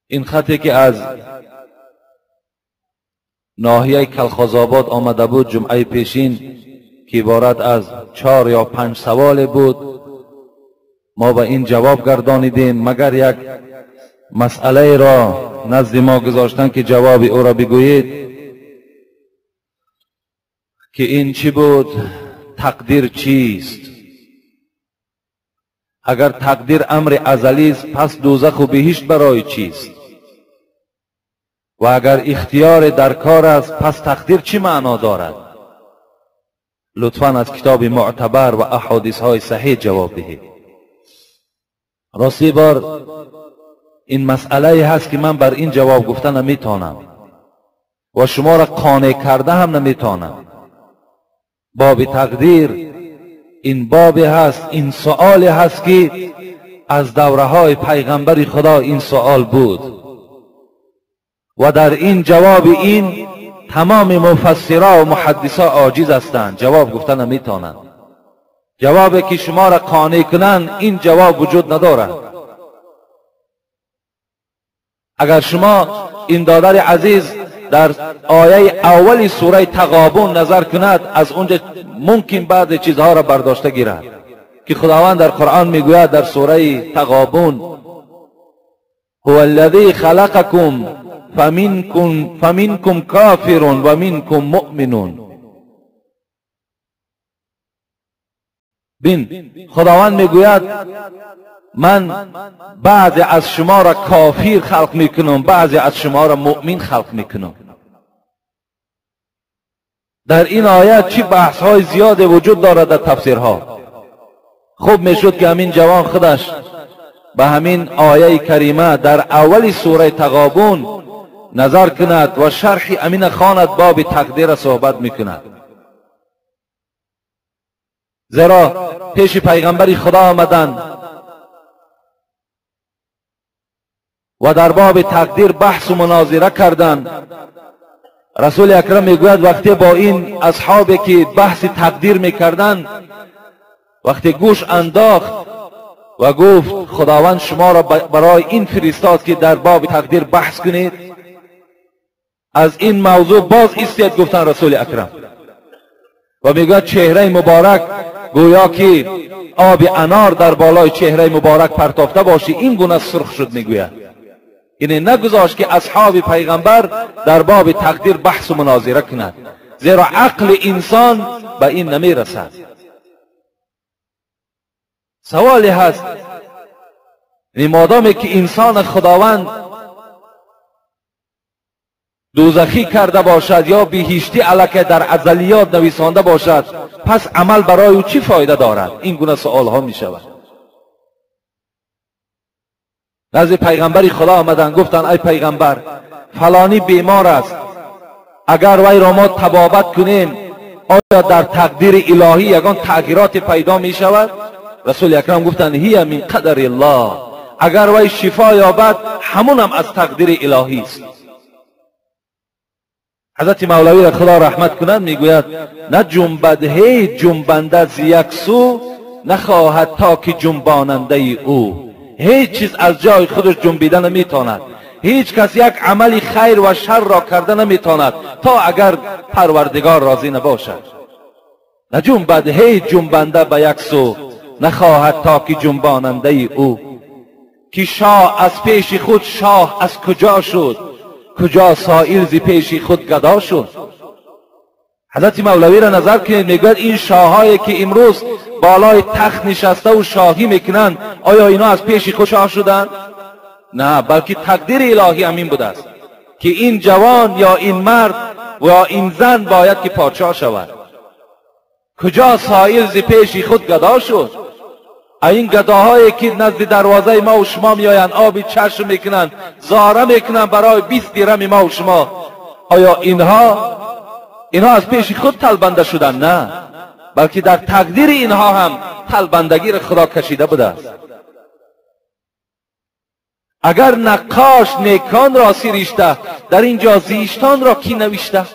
این خطی که از ناحیه کلخازآباد آمده بود جمعه پیشین که عبارت از 4 یا 5 سوال بود، ما به این جواب گردانیدیم مگر یک مسئله را نزد ما گذاشتن که جواب او را بگویید که این چی بود؟ تقدیر چیست؟ اگر تقدیر امر ازلی است پس دوزخ و بهشت برای چیست؟ و اگر اختیار در کار است پس تقدیر چی معنا دارد؟ لطفاً از کتاب معتبر و احادیث های صحیح جواب دهید. راستی بار این مسئله هست که من بر این جواب گفتن نمیتونم و شما را قانع کرده هم نمیتونم. باب تقدیر این باب هست، این سؤال هست که از دوره های پیغمبر خدا این سؤال بود و در این جواب این تمام مفسرها و محدثا عاجز هستند، جواب گفتن نمیتونند. جوابی که شما را قانع کنن این جواب وجود ندارد. اگر شما این دادر عزیز در آیه اولی سوره تغابن نظر کند، از اونجا ممکن بعض چیزها را برداشته گیرد که خداوند در قرآن میگوید در سوره تغابن هو الذی خلقکم فمنکم کافر و منکم مؤمنون. بین خداوند میگوید من بعضی از شما را کافر خلق میکنم، بعضی از شما را مؤمن خلق میکنم. در این آیت چی بحث های زیاد وجود دارد در تفسیرها. خوب میشد که همین جوان خودش به همین آیه کریمه در اول سوره تغابن نظر کند و شرح امین خواند، باب تقدیر صحبت میکند. زیرا پیش پیغمبر خدا آمدند و در باب تقدیر بحث و مناظره کردند. رسول اکرم میگوید وقتی با این اصحابی که بحث تقدیر میکردند وقتی گوش انداخت و گفت خداوند شما را برای این فرستاد که در باب تقدیر بحث کنید، از این موضوع باز ایستاد گفتن رسول اکرم و میگوید چهره مبارک گویا که آب انار در بالای چهره مبارک پرتافته باشی، این گونه سرخ شد. میگوید یعنی نگذاشت که اصحاب پیغمبر در باب تقدیر بحث و مناظره کند، زیرا عقل انسان به این نمیرسد. سوالی هست مادامی که انسان خداوند دوزخی کرده باشد یا بهشتی الکه در ازلیات نویسانده باشد، پس عمل برای او چی فایده دارد؟ این گونه سوال ها می شود. نزد پیغمبر خدا آمدن گفتن ای پیغمبر فلانی بیمار است، اگر وی را ما طبابت کنیم آیا در تقدیر الهی یگان تغییرات پیدا می شود؟ رسول اکرم گفتن هی من قدر الله، اگر وی شفا یابد همون هم از تقدیر الهی است. حضرت مولوی را خدا رحمت کنند میگوید نه جنبد هی جنبنده ز یک سو، نخواهد تا که جنباننده او. هیچ چیز از جای خودش جنبیده نمیتواند، هیچ کس یک عمل خیر و شر را کرده نمیتواند تا اگر پروردگار راضی نباشد. نه جنبد هی جنبنده به یک سو، نخواهد تا که جنباننده او. که شاه از پیش خود شاه از کجا شد، کجا سائل ز پیش خود گدا شد. حضرت مولوی را نظر کنید میگوید این شاهایی که امروز بالای تخت نشسته و شاهی میکنند آیا اینا از پیش خود شاه شدند؟ نه، بلکه تقدیر الهی همین بوده است که این جوان یا این مرد و یا این زن باید که پادشاه شود. کجا سائل ز پیش خود گدا شد. این گداهایی که نزد دروازه ما و شما میآیند آبی چشم میکنند، زاره میکنند برای 20 درم ما و شما، آیا اینها از پیش خود تلبنده شدن؟ نه، بلکه در تقدیر اینها هم تلبندگی را خدا کشیده بوده است. اگر نقاش نیکان را سریشته، در اینجا زیشتان را کی نوشته؟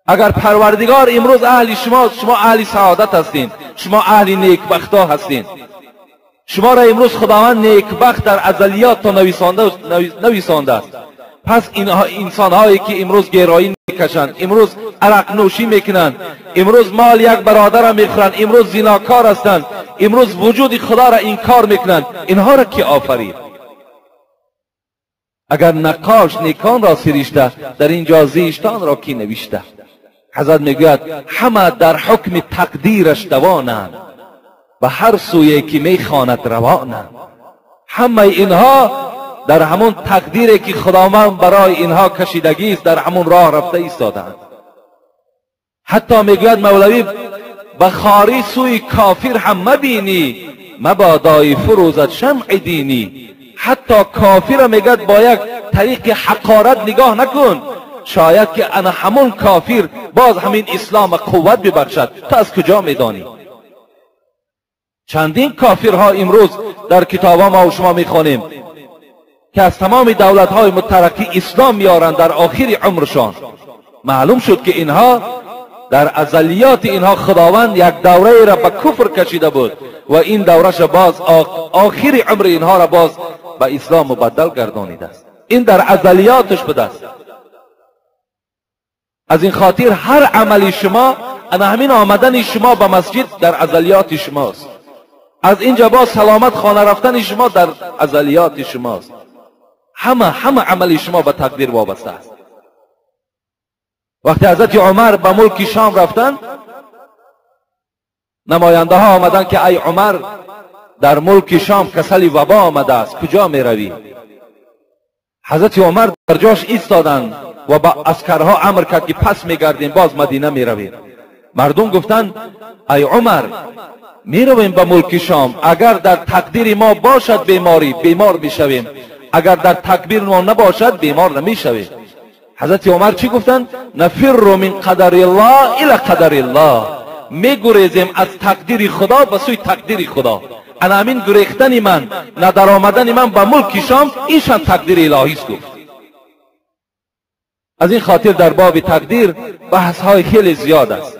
اگر پروردگار امروز اهل شما اهل سعادت هستین، شما اهل نیکبختا هستین، شما را امروز خداوند نیکبخت در ازلیات تا نویسانده است. پس اینها انسان‌هایی که امروز گرایی میکشند، امروز عرق نوشی میکنند، امروز مال یک برادر را میخورند، امروز زناکار هستند، امروز وجود خدا را انکار میکنند، اینها را کی آفرید؟ اگر نقاش نیکان را سریشته، در اینجا زیشتان را کی نوشته؟ حضرت میگوید همه در حکم تقدیرش دوانند و هر سوی که میخواند روانند. همه اینها در همون تقدیری که خداوند برای اینها کشیدگی است در همون راه رفته ایستادند. حتی میگوید مولوی بخاری سوی کافر هم مبینی، مبادای فروزت شمع دینی. حتی کافر میگوید با یک طریق حقارت نگاه نکن، شاید که انا همون کافر باز همین اسلام قوت ببخشد. تو از کجا میدانی؟ چندین کافرها امروز در کتابا ما و شما میخوانیم که از تمام دولت‌های مترقی اسلام میارند در آخر عمرشان. معلوم شد که اینها در ازلیات اینها خداوند یک دوره را به کفر کشیده بود و این دورش باز آخر عمر اینها را باز به اسلام مبدل گردانیده است. این در ازلیاتش بوده است. از این خاطر هر عملی شما، انا همین آمدن شما به مسجد در ازلیات شماست. از اینجا باز سلامت خانه رفتن شما در ازلیات شماست. همه عمل شما به تقدیر وابسته است. وقتی حضرت عمر به ملک شام رفتن، نماینده ها آمدن که ای عمر، در ملک شام کسل وبا آمده است، کجا می روی؟ حضرت عمر در جاش ایستادند و با عسکرها امر کرد که پس می گردیم، باز مدینه می رویم. مردم گفتند ای عمر، می رویم به ملک شام، اگر در تقدیر ما باشد بیماری، بیمار می شویم، اگر در تقدیر ما نباشد بیمار نمی شویم. حضرت عمر چی گفتند؟ نفر من قدر الله الى قدر الله، می گریزیم از تقدیر خدا به سوی تقدیر خدا. انا همین گریختن من، ندر آمدن من به ملک شام، ایشان تقدیر الهی است. گفت از این خاطر در باب تقدیر بحث های خیلی زیاد است.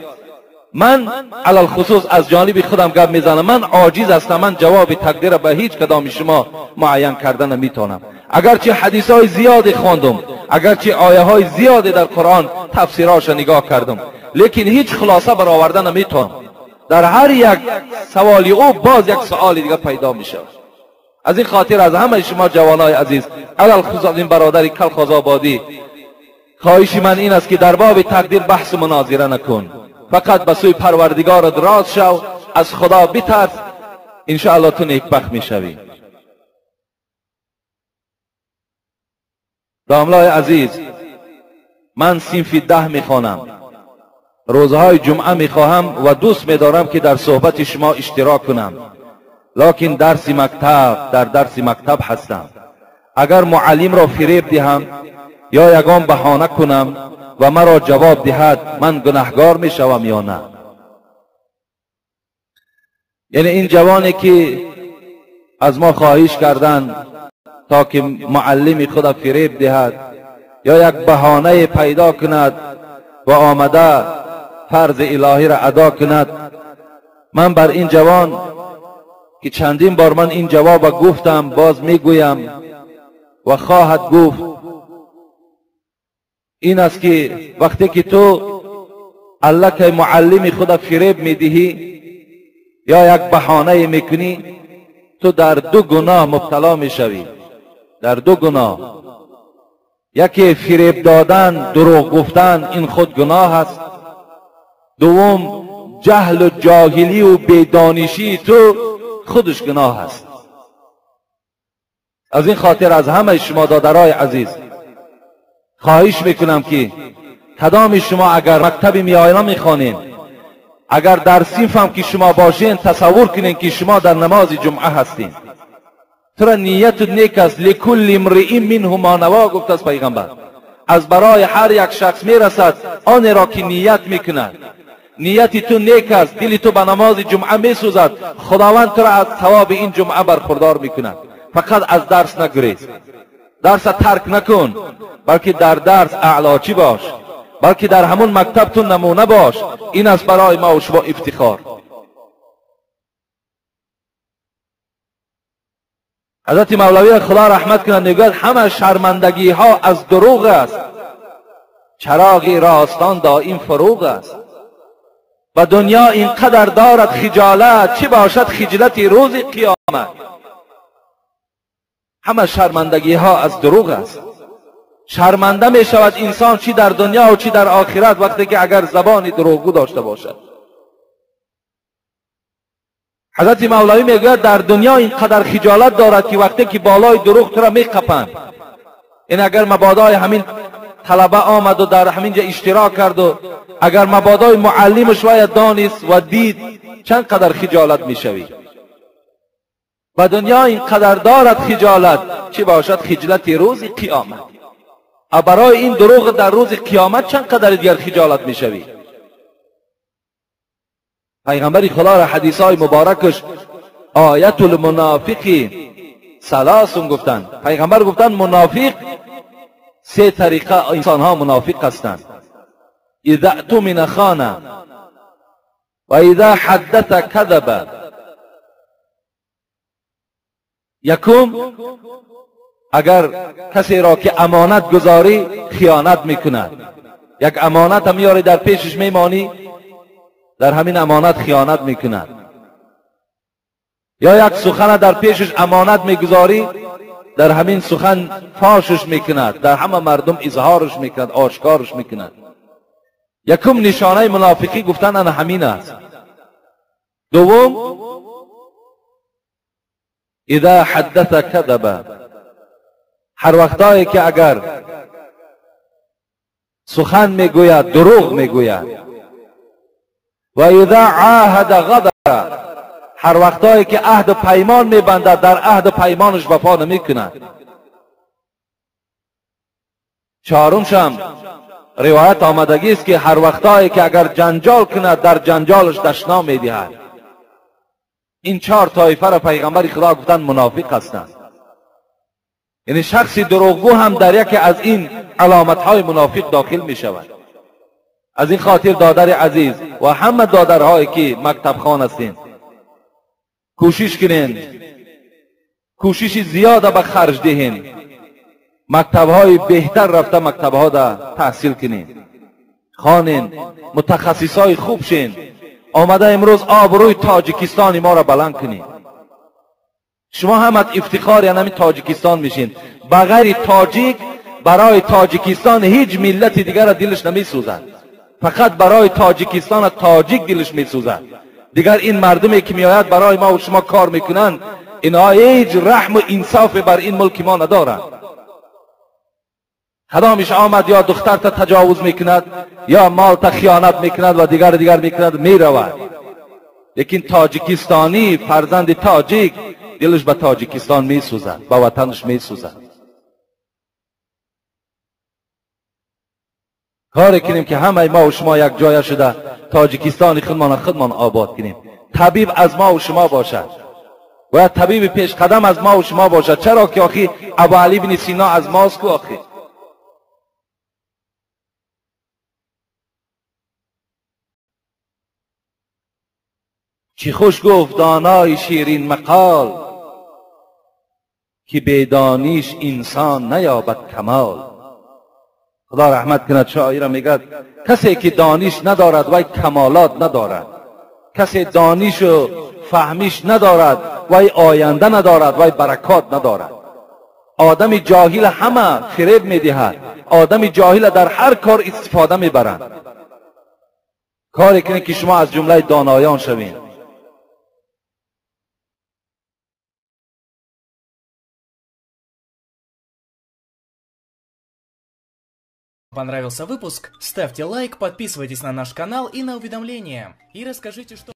من علال خصوص از جانب خودم گپ میزنم، من عاجز هستم، من جواب تقدیر به هیچ کدام شما معین کردن نمیتونم. اگرچه حدیث های زیادی خواندم، اگرچه آیه های زیادی در قرآن تفسیرهاش نگاه کردم، لیکن هیچ خلاصه برآوردن نمیتونم. در هر یک سوالی او باز یک سوال دیگه پیدا میشه. از این خاطر از همه شما جوانای عزیز، علال خصوص این برادر کلخاز آبادی، خواهش من این است که در باب تقدیر بحث مناظره نکن، فقط به سوی پروردگارت راست شو، از خدا بترس، انشاءالله تو نیکبخت میشوی. داملای عزیز، من صنف 10 میخوانم، روزهای جمعه میخواهم و دوست میدارم که در صحبت شما اشتراک کنم، لکن در درس مکتب هستم. اگر معلم را فریب دهم یا یگان بهانه کنم و مرا جواب دهد، من گناهگار میشوم یا نه؟ یعنی این جوانی که از ما خواهش کردن تا که معلم خود فریب دهد یا یک بهانه پیدا کند و آمده فرض الهی را ادا کند، من بر این جوان که چندین بار من این جواب گفتم باز میگویم و خواهد گفت، این است که وقتی که تو الله که معلم خود فریب میدهی یا یک بهانه میکنی، تو در 2 گناه مبتلا میشوی. در 2 گناه، یکی فریب دادن، دروغ گفتن، این خود گناه است. دوم جهل و جاهلی و بیدانشی تو خودش گناه است. از این خاطر از همه شما دادرای عزیز خواهش میکنم که کدام شما اگر مکتبی میاینا میخوانین، اگر در صنف هم که شما باشین، تصور کنین که شما در نماز جمعه هستین. ترا نیت نیک است، لکل امرئ منهم ما نوا گفت از پیغمبر. از برای هر یک شخص میرسد آن را که نیت میکند. نیت تو نیک است، دل تو به نماز جمعه میسوزد، خداوند تو را از ثواب این جمعه برخوردار میکند. فقط از درس نگریز، درس ترک نکن، بلکه در درس اعلاچی باش، بلکه در همون مکتب تو نمونه باش. این است برای ما و شما افتخار. حضرت مولوی خدا رحمت کنند میگوید همه شرمندگی ها از دروغ است، چراغی راستان دائم فروغ است. و دنیا اینقدر دارد خجالت، چه باشد خجلت روز قیامت. همه شرمندگی ها از دروغ است. شرمنده می شود انسان چی در دنیا و چی در آخرت وقتی که اگر زبان دروغگو داشته باشد. حضرت مولوی میگوید در دنیا اینقدر خجالت دارد که وقتی که بالای دروغ تو را میقپند. این اگر مبادای همین طلبه آمد و در همینجا اشتراک کرد و اگر مبادای معلمش باید دانست و دید، چند قدر خجالت میشوی. و دنیا اینقدر دارد خجالت، چه باشد خجلت روز قیامت. و برای این دروغ در روز قیامت چند قدر دیگر خجالت میشوی. پیغمبر خدا را حدیث های مبارکش آیت المنافقی ثلاث گفتند. پیغمبر گفتند منافق سه طریقه انسان ها منافق هستند. اذا اؤتمن خان و اذا حدث کذب. یکم، اگر کسی را که امانت گذاری خیانت میکند. یک امانت هم میاری در پیشش میمانی، در همین امانت خیانت میکند. یا یک سخن در پیشش امانت میگذاری، در همین سخن فاشش میکند، در همه مردم اظهارش میکند، آشکارش میکند. یکم نشانه منافقی گفتن انا همین است. دوم، اذا حدث کذب. هر وقتایی که اگر سخن میگوید دروغ میگوید. و اذا عاهد غدر. هر وقتایی که عهد و پیمان میبندد در عهد و پیمانش وفا نمیکند. چهارمشم روایت آمدگی است که هر وقتایی که اگر جنجال کند در جنجالش دشنام میدهد. این چهار طایفه را پیغمبر خدا گفتند منافق هستند. یعنی شخصی دروغگو هم در یکی از این علامت های منافق داخل می شود. از این خاطر دادر عزیز و همه دادرهایی که مکتب خوان هستین، کوشش کنین، کوشش زیاد به خرج دهین، مکتب های بهتر رفته مکتب ها دا تحصیل کنین، خوانین، متخصص های خوب شین. آمده امروز آبروی تاجیکستان ما را بلند کنین. شما هم افتخار یعنی تاجیکستان میشین. بغیر تاجیک برای تاجیکستان هیچ ملت دیگر را دلش نمی سوزد. فقط برای تاجیکستان تاجیک دلش می سوزد. دیگر این مردمی که میآید برای ما و شما کار میکنند، اینها هیچ رحم و انصاف بر این ملک ما ندارند. کدامش آمد یا دختر تا تجاوز میکند یا مال تا خیانت میکند و دیگر میکند میرود. لیکن تاجیکستانی فرزند تاجیک دلش به تاجیکستان میسوزد، به وطنش میسوزد. کاری کنیم که همه ما و شما یک جای شده تاجیکستان خودمان آباد کنیم. طبیب از ما و شما باشد و طبیب پیش قدم از ما و شما باشد. چرا که آخی ابو علی بن سینا از ماست کو آخی. چی خوش گفت دانای شیرین مقال، که بدانیش انسان نیابد کمال. خدا رحمت کند شاعر میگه کسی که دانش ندارد وای کمالات ندارد. کسی دانش و فهمیش ندارد وای آینده ندارد، وای برکات ندارد. آدم جاهل همه فریب میدهد. آدم جاهل در هر کار استفاده میبرند. کاری کنید که شما از جمله دانایان شوید. Понравился выпуск? Ставьте лайк, подписывайтесь на наш канал и на уведомления. И расскажите, что...